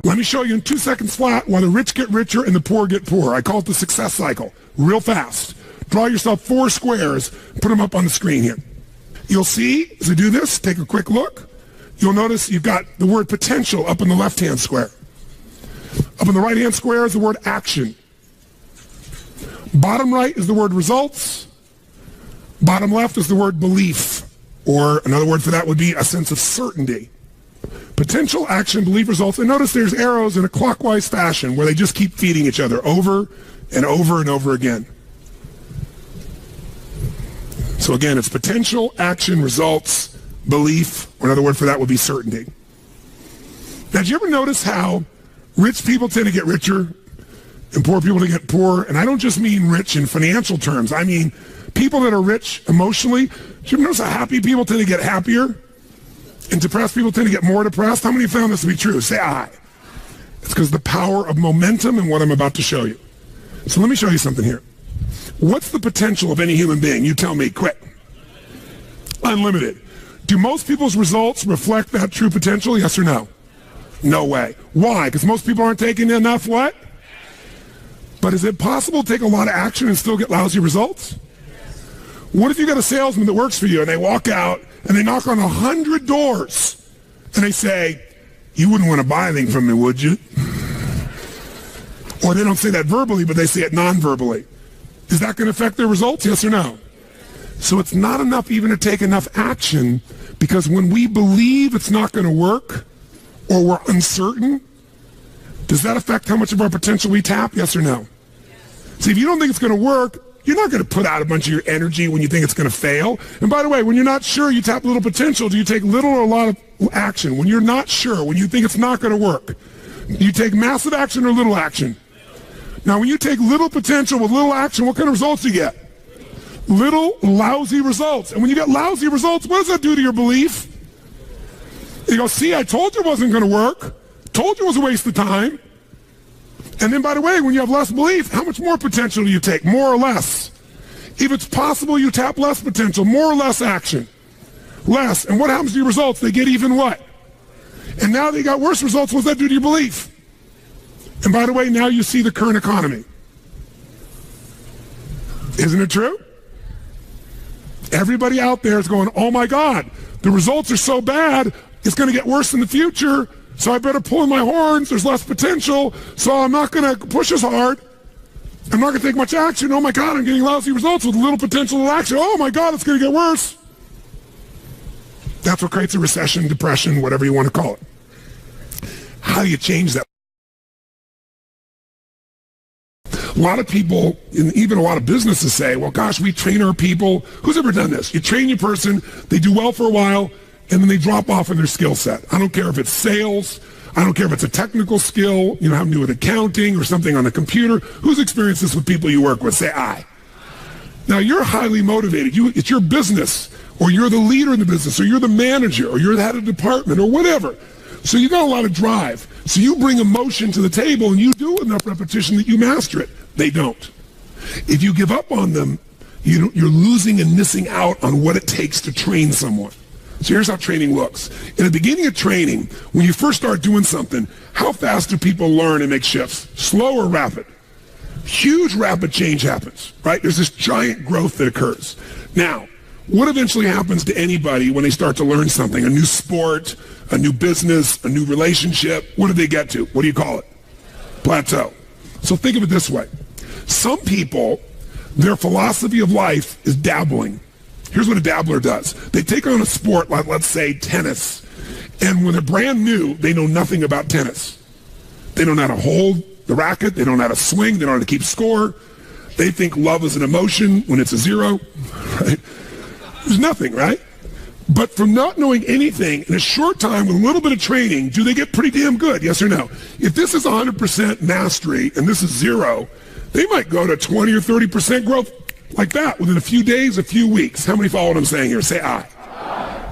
Let me show you in 2 seconds flat why the rich get richer and the poor get poorer. I call it the success cycle. Real fast. Draw yourself 4 squares, put them up on the screen here. You'll see, as I do this, take a quick look. You'll notice you've got the word potential up in the left-hand square. Up in the right-hand square is the word action. Bottom right is the word results. Bottom left is the word belief, or another word for that would be a sense of certainty. Potential, action, belief, results. And notice there's arrows in a clockwise fashion where they just keep feeding each other over and over and over again. So again, it's potential, action, results, belief, or another word for that would be certainty. Now, did you ever notice how rich people tend to get richer and poor people to get poorer? And I don't just mean rich in financial terms. I mean people that are rich emotionally. Did you ever notice how happy people tend to get happier? And depressed people tend to get more depressed? How many found this to be true? Say aye. It's because the power of momentum and what I'm about to show you. So let me show you something here. What's the potential of any human being? You tell me, quick. Unlimited. Do most people's results reflect that true potential? Yes or no? No way. Why? Because most people aren't taking enough what? But is it possible to take a lot of action and still get lousy results? What if you got a salesman that works for you and they walk out and they knock on 100 doors and they say, you wouldn't want to buy anything from me, would you? Or they don't say that verbally, but they say it non-verbally. Is that going to affect their results? Yes or no? So it's not enough even to take enough action, because when we believe it's not going to work or we're uncertain, does that affect how much of our potential we tap? Yes or no? See, if you don't think it's going to work, you're not going to put out a bunch of your energy when you think it's going to fail. And by the way, when you're not sure, you tap little potential. Do you take little or a lot of action? When you're not sure, when you think it's not going to work, do you take massive action or little action? Now, when you take little potential with little action, what kind of results do you get? Little lousy results. And when you get lousy results, what does that do to your belief? You go, see, I told you it wasn't going to work. Told you it was a waste of time. And then, by the way, when you have less belief, how much more potential do you take? More or less? If it's possible, you tap less potential, more or less action. Less. And what happens to your results? They get even what? And now they got worse results. What does that do to your belief? And by the way, now you see the current economy. Isn't it true? Everybody out there is going, oh my God, the results are so bad, it's going to get worse in the future. So I better pull in my horns. There's less potential. So I'm not going to push as hard. I'm not going to take much action. Oh my God, I'm getting lousy results with little potential action. Oh my God, it's going to get worse. That's what creates a recession, depression, whatever you want to call it. How do you change that? A lot of people, and even a lot of businesses say, well, gosh, we train our people. Who's ever done this? You train your person, they do well for a while, and then they drop off in their skill set. I don't care if it's sales. I don't care if it's a technical skill, you know, having to do with accounting or something on the computer. Who's experienced this with people you work with? Say aye. Now, you're highly motivated. It's your business, or you're the leader in the business, or you're the manager, or you're the head of department, or whatever. So you got a lot of drive. So you bring emotion to the table, and you do enough repetition that you master it. They don't. If you give up on them, you're losing and missing out on what it takes to train someone. So here's how training looks. In the beginning of training, when you first start doing something, how fast do people learn and make shifts? Slow or rapid? Huge rapid change happens, right? There's this giant growth that occurs. Now, what eventually happens to anybody when they start to learn something? A new sport, a new business, a new relationship. What do they get to? What do you call it? Plateau. So think of it this way. Some people, their philosophy of life is dabbling. Here's what a dabbler does. They take on a sport like, let's say, tennis. And when they're brand new, they know nothing about tennis. They don't know how to hold the racket. They don't know how to swing. They don't know how to keep score. They think love is an emotion when it's a zero, right? There's nothing, right? But from not knowing anything, in a short time with a little bit of training, do they get pretty damn good, yes or no? If this is 100% mastery and this is zero, they might go to 20 or 30% growth like that within a few days, a few weeks. How many follow what I'm saying here? Say aye.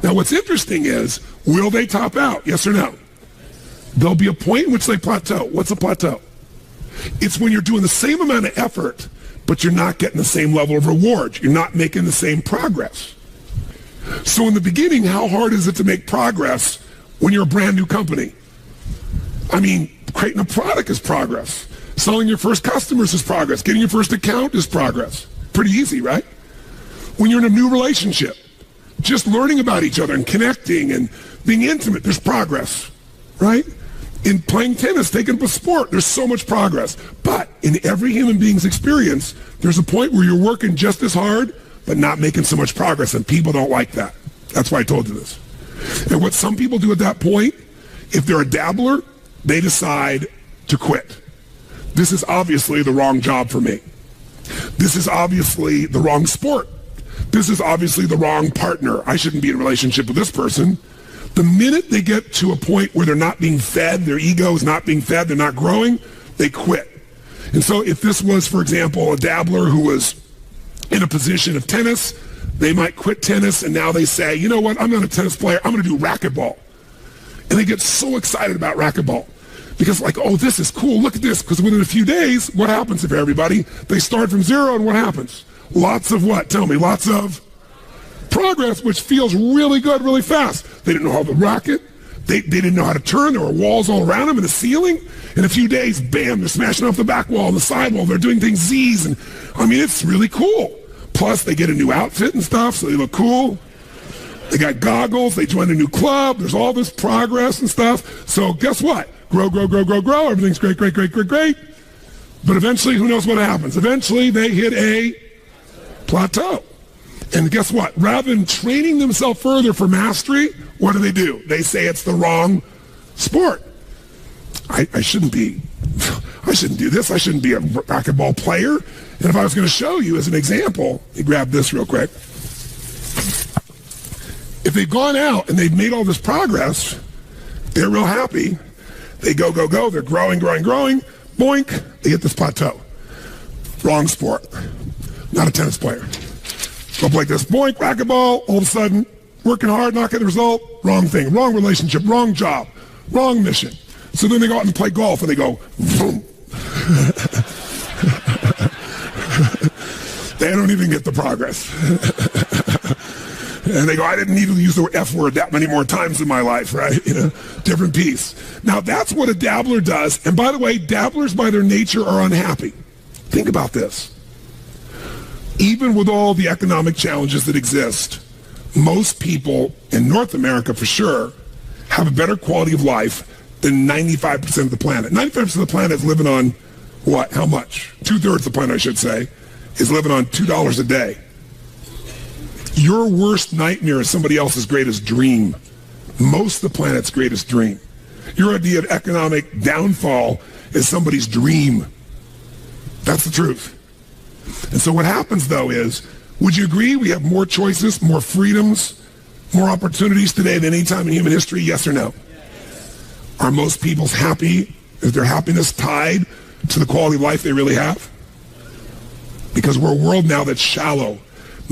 Now what's interesting is, will they top out, yes or no? There'll be a point in which they plateau. What's a plateau? It's when you're doing the same amount of effort, but you're not getting the same level of reward. You're not making the same progress. So in the beginning, how hard is it to make progress when you're a brand new company? I mean, creating a product is progress. Selling your first customers is progress. Getting your first account is progress. Pretty easy, right? When you're in a new relationship, just learning about each other and connecting and being intimate, there's progress, right? In playing tennis, taking up a sport, there's so much progress. But in every human being's experience, there's a point where you're working just as hard, but not making so much progress, and people don't like that. That's why I told you this. And what some people do at that point, if they're a dabbler, they decide to quit. This is obviously the wrong job for me. This is obviously the wrong sport. This is obviously the wrong partner. I shouldn't be in a relationship with this person. The minute they get to a point where they're not being fed, their ego is not being fed, they're not growing, they quit. And so if this was, for example, a dabbler who was in a position of tennis, they might quit tennis and now they say, you know what, I'm not a tennis player, I'm going to do racquetball. And they get so excited about racquetball because like, oh, this is cool, look at this. Because within a few days, what happens if everybody? They start from zero and what happens? Lots of what? Tell me, lots of progress, which feels really good, really fast. They didn't know how to racket. They didn't know how to turn. There were walls all around them and a ceiling. In a few days, bam, they're smashing off the back wall and the side wall. They're doing things Z's. And I mean, it's really cool. Plus, they get a new outfit and stuff, so they look cool. They got goggles. They join a new club. There's all this progress and stuff. So guess what? Grow, grow, grow, grow, grow. Everything's great, great, great, great, great. But eventually, who knows what happens? Eventually, they hit a plateau. And guess what? Rather than training themselves further for mastery, what do? They say it's the wrong sport. I shouldn't do this. I shouldn't be a racquetball player. And if I was going to show you as an example, you grab this real quick. If they've gone out and they've made all this progress, they're real happy. They go, go, go. They're growing, growing, growing. Boink. They hit this plateau. Wrong sport. Not a tennis player. Go up like this. Boink, racquetball. All of a sudden, working hard, not getting the result. Wrong thing. Wrong relationship. Wrong job. Wrong mission. So then they go out and play golf and they go, boom. They don't even get the progress. And they go, I didn't need to use the F word that many more times in my life, right? You know, different piece. Now, that's what a dabbler does. And by the way, dabblers by their nature are unhappy. Think about this. Even with all the economic challenges that exist, most people in North America, for sure, have a better quality of life than 95% of the planet. 95% of the planet is living on what? How much? 2/3 of the planet, I should say, is living on $2 a day. Your worst nightmare is somebody else's greatest dream. Most of the planet's greatest dream. Your idea of economic downfall is somebody's dream. That's the truth. And so what happens, though, is, would you agree we have more choices, more freedoms, more opportunities today than any time in human history, yes or no? Yes. Are most people's happy? Is their happiness tied to the quality of life they really have? Because we're a world now that's shallow.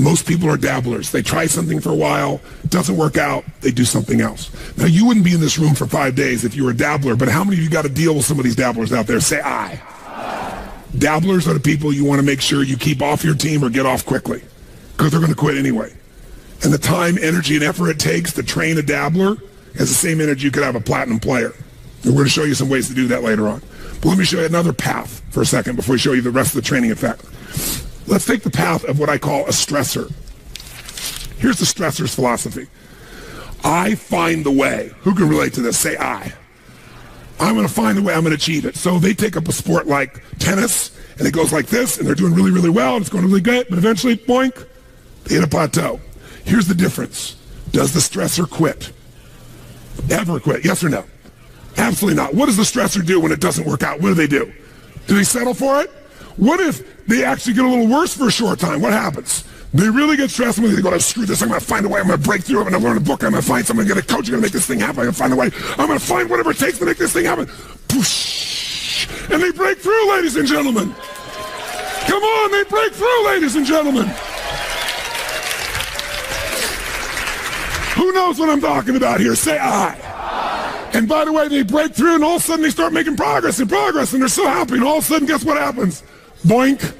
Most people are dabblers. They try something for a while, it doesn't work out, they do something else. Now, you wouldn't be in this room for 5 days if you were a dabbler, but how many of you got to deal with some of these dabblers out there? Say aye. Dabblers are the people you want to make sure you keep off your team or get off quickly, because they're going to quit anyway. And the time, energy, and effort it takes to train a dabbler has the same energy you could have a platinum player. And we're going to show you some ways to do that later on. But let me show you another path for a second before we show you the rest of the training effect. Let's take the path of what I call a stressor. Here's the stressor's philosophy. I find the way. Who can relate to this? Say I. I'm going to find the way, I'm going to achieve it. So they take up a sport like tennis, and it goes like this, and they're doing really, really well, and it's going really good, but eventually, boink, they hit a plateau. Here's the difference. Does the stressor quit? Ever quit? Yes or no? Absolutely not. What does the stressor do when it doesn't work out? What do? Do they settle for it? What if they actually get a little worse for a short time? What happens? They really get stressed when they go, screw this, I'm going to find a way, I'm going to break through, I'm going to learn a book, I'm going to find someone, I'm going to get a coach, I'm going to make this thing happen, I'm going to find a way, I'm going to find whatever it takes to make this thing happen. Poosh! And they break through, ladies and gentlemen. Come on, they break through, ladies and gentlemen. Who knows what I'm talking about here? Say I. And by the way, they break through, and all of a sudden they start making progress, and they're so happy, and all of a sudden, guess what happens? Boink.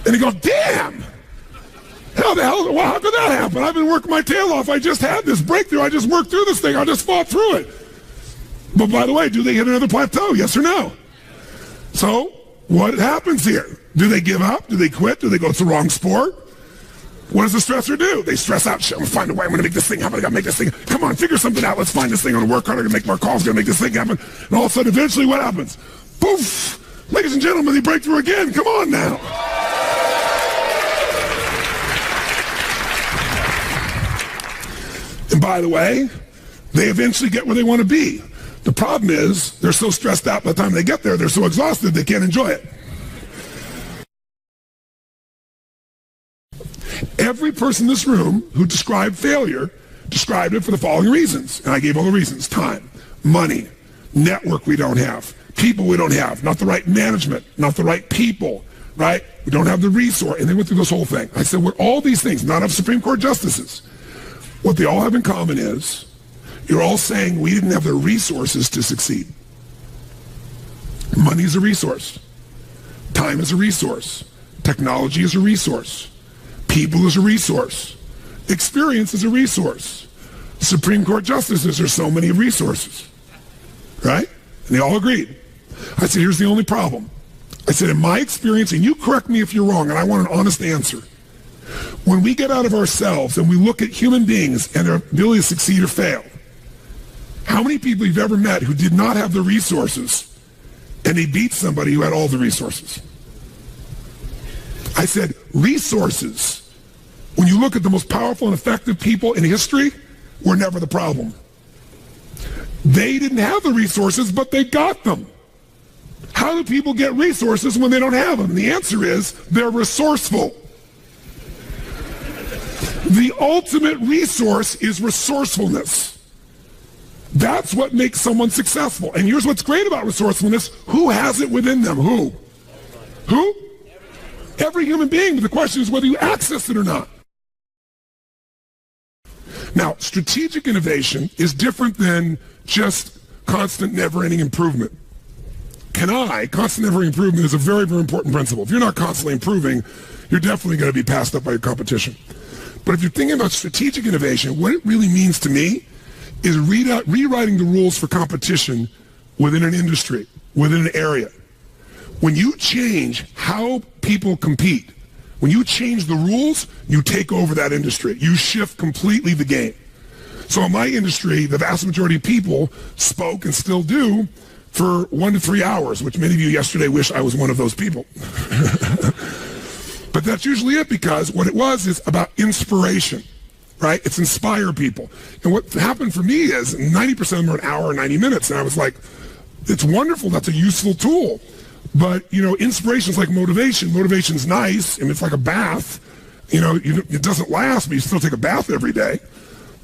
And you go, damn. How could that happen? I've been working my tail off. I just had this breakthrough. I just worked through this thing. I just fought through it. But by the way, do they hit another plateau? Yes or no? So what happens here? Do they give up? Do they quit? Do they go, it's the wrong sport? What does the stressor do? They stress out. Shit, I'm going to find a way. I'm going to make this thing happen. I got to make this thing. Come on, figure something out. Let's find this thing. I'm going to work hard. I'm going to make more calls. I'm going to make this thing happen. And all of a sudden, eventually, what happens? Poof! Ladies and gentlemen, they break through again. Come on now. And by the way, they eventually get where they want to be. The problem is they're so stressed out by the time they get there, they're so exhausted, they can't enjoy it. Every person in this room who described failure described it for the following reasons. And I gave all the reasons. Time, money, network we don't have, people we don't have, not the right management, not the right people, right? We don't have the resource. And they went through this whole thing. I said, with all these things, not of Supreme Court justices, what they all have in common is you're all saying we didn't have the resources to succeed. Money is a resource. Time is a resource. Technology is a resource. People is a resource. Experience is a resource. Supreme Court justices are so many resources, right? And they all agreed. I said, here's the only problem. I said, in my experience, and you correct me if you're wrong, and I want an honest answer. When we get out of ourselves and we look at human beings and their ability to succeed or fail, how many people you've ever met who did not have the resources and they beat somebody who had all the resources? I said, resources, when you look at the most powerful and effective people in history, were never the problem. They didn't have the resources, but they got them. How do people get resources when they don't have them? The answer is they're resourceful. The ultimate resource is resourcefulness. That's what makes someone successful. And here's what's great about resourcefulness. Who has it within them? Who? Who? Every human being. But the question is whether you access it or not. Now, strategic innovation is different than just constant, never-ending improvement. Constant, never-ending improvement is a very, very important principle. If you're not constantly improving, you're definitely going to be passed up by your competition. But if you're thinking about strategic innovation, what it really means to me is rewriting the rules for competition within an industry, within an area. When you change how people compete, when you change the rules, you take over that industry. You shift completely the game. So in my industry, the vast majority of people spoke and still do for 1 to 3 hours, which many of you yesterday wish I was one of those people. But that's usually it, because what it was is about inspiration, right? It's inspire people. And what happened for me is 90% of them are an hour or 90 minutes. And I was like, it's wonderful. That's a useful tool. But, you know, inspiration is like motivation. Motivation's nice, and it's like a bath. You know, it doesn't last, but you still take a bath every day.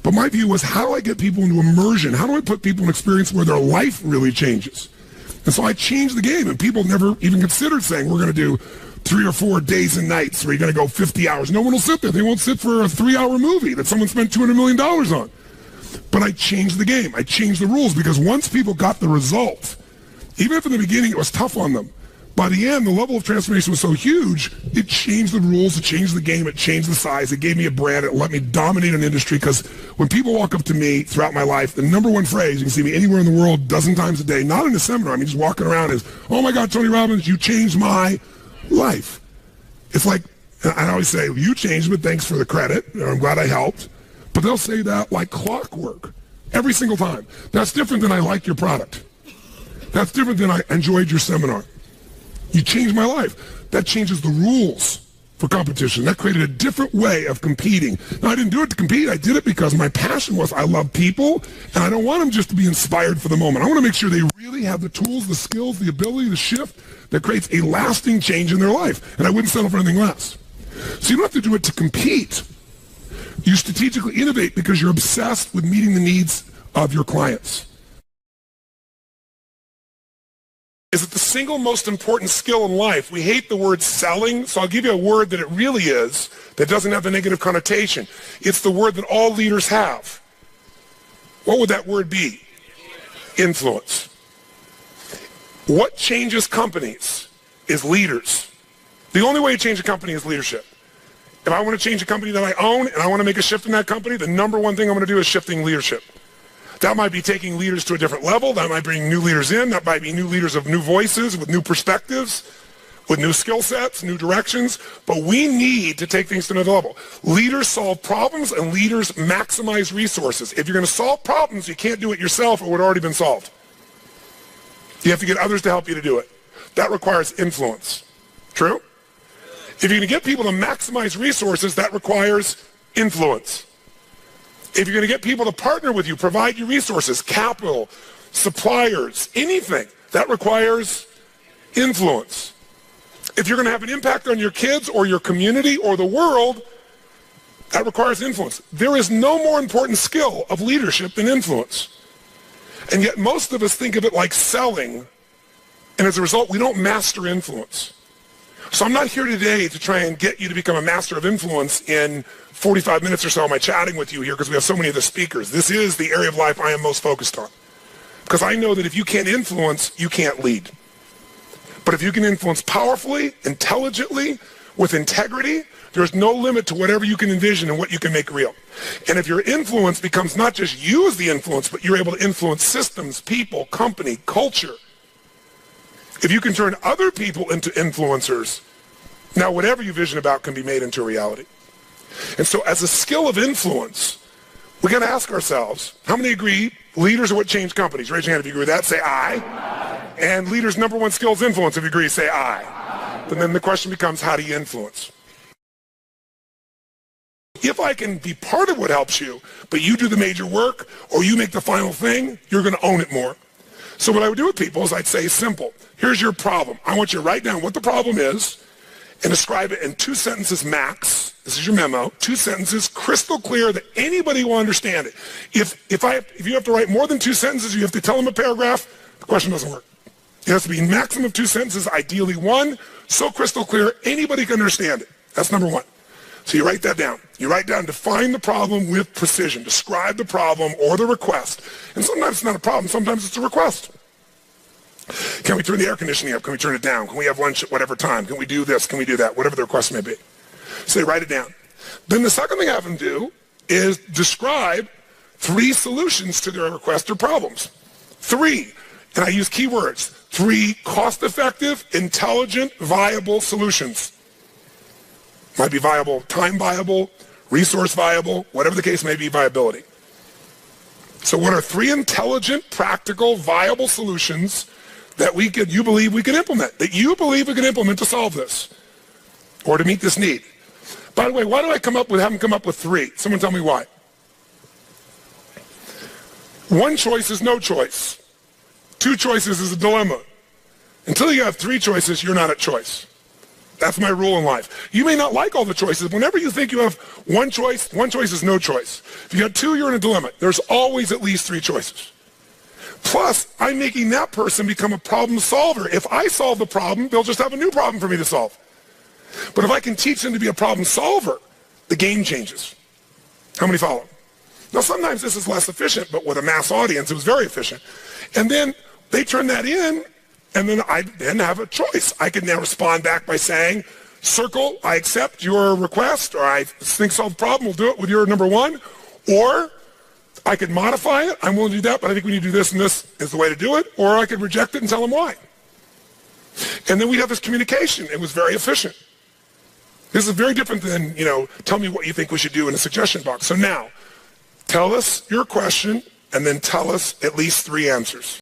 But my view was, how do I get people into immersion? How do I put people in an experience where their life really changes? And so I changed the game, and people never even considered saying, we're going to do 3 or 4 days and nights where you're going to go 50 hours. No one will sit there. They won't sit for a 3-hour movie that someone spent $200 million on. But I changed the game. I changed the rules, because once people got the result, even if in the beginning it was tough on them, by the end, the level of transformation was so huge, it changed the rules, it changed the game, it changed the size, it gave me a brand, it let me dominate an industry. Because when people walk up to me throughout my life, the number one phrase, you can see me anywhere in the world, a dozen times a day, not in a seminar, I mean just walking around, is, oh my God, Tony Robbins, you changed my life. It's like, I always say, you changed, but thanks for the credit, I'm glad I helped. But they'll say that like clockwork, every single time. That's different than I like your product. That's different than I enjoyed your seminar. You changed my life. That changes the rules for competition. That created a different way of competing. Now, I didn't do it to compete. I did it because my passion was I love people, and I don't want them just to be inspired for the moment. I want to make sure they really have the tools, the skills, the ability, the shift that creates a lasting change in their life. And I wouldn't settle for anything less. So you don't have to do it to compete. You strategically innovate because you're obsessed with meeting the needs of your clients. Is it the single most important skill in life? We hate the word selling, so I'll give you a word that it really is that doesn't have the negative connotation. It's the word that all leaders have. What would that word be? Influence. What changes companies is leaders. The only way to change a company is leadership. If I want to change a company that I own and I want to make a shift in that company, the number one thing I'm going to do is shifting leadership. That might be taking leaders to a different level. That might bring new leaders in. That might be new leaders of new voices with new perspectives, with new skill sets, new directions. But we need to take things to another level. Leaders solve problems and leaders maximize resources. If you're going to solve problems, you can't do it yourself. It would have already been solved. You have to get others to help you to do it. That requires influence. True? If you're going to get people to maximize resources, that requires influence. If you're going to get people to partner with you, provide you resources, capital, suppliers, anything, that requires influence. If you're going to have an impact on your kids or your community or the world, that requires influence. There is no more important skill of leadership than influence. And yet most of us think of it like selling, and as a result, we don't master influence. So I'm not here today to try and get you to become a master of influence in 45 minutes or so am I chatting with you here because we have so many of the speakers. This is the area of life I am most focused on. Because I know that if you can't influence, you can't lead. But if you can influence powerfully, intelligently, with integrity, there's no limit to whatever you can envision and what you can make real. And if your influence becomes not just you as the influence, but you're able to influence systems, people, company, culture. If you can turn other people into influencers, now whatever you vision about can be made into reality. And so as a skill of influence, we got to ask ourselves, how many agree leaders are what change companies? Raise your hand if you agree with that. Say aye. Aye. And leaders' number one skill is influence. If you agree, say aye. Aye. But then the question becomes, how do you influence? If I can be part of what helps you, but you do the major work or you make the final thing, you're going to own it more. So what I would do with people is I'd say, simple. Here's your problem. I want you to write down what the problem is and describe it in 2 sentences max. This is your memo. 2 sentences, crystal clear that anybody will understand it. If you have to write more than 2 sentences, you have to tell them a paragraph, the question doesn't work. It has to be maximum of 2 sentences, ideally 1, so crystal clear anybody can understand it. That's number 1. So you write that down. You write down, define the problem with precision. Describe the problem or the request. And sometimes it's not a problem, sometimes it's a request. Can we turn the air conditioning up? Can we turn it down? Can we have lunch at whatever time? Can we do this? Can we do that? Whatever the request may be. So they write it down. Then the second thing I have them do is describe 3 solutions to their request or problems. 3, and I use keywords, 3 cost-effective, intelligent, viable solutions. Might be viable, time viable, resource viable, whatever the case may be, viability. So what are 3 intelligent, practical, viable solutions that you believe we can implement, to solve this or to meet this need? By the way, why do I have them come up with 3? Someone tell me why. 1 choice is no choice. 2 choices is a dilemma. Until you have 3 choices, you're not at choice. That's my rule in life. You may not like all the choices. Whenever you think you have 1 choice is no choice. If you got 2, you're in a dilemma. There's always at least 3 choices. Plus, I'm making that person become a problem solver. If I solve the problem, they'll just have a new problem for me to solve. But if I can teach them to be a problem solver, the game changes. How many follow? Now, sometimes this is less efficient, but with a mass audience, it was very efficient. And then they turn that in, and then I then have a choice. I can now respond back by saying, circle, I accept your request, or I think solve the problem, we'll do it with your number 1. Or I could modify it, I'm willing to do that, but I think we need to do this and this is the way to do it. Or I could reject it and tell them why. And then we'd have this communication. It was very efficient. This is very different than, tell me what you think we should do in a suggestion box. So now, tell us your question, and then tell us at least 3 answers.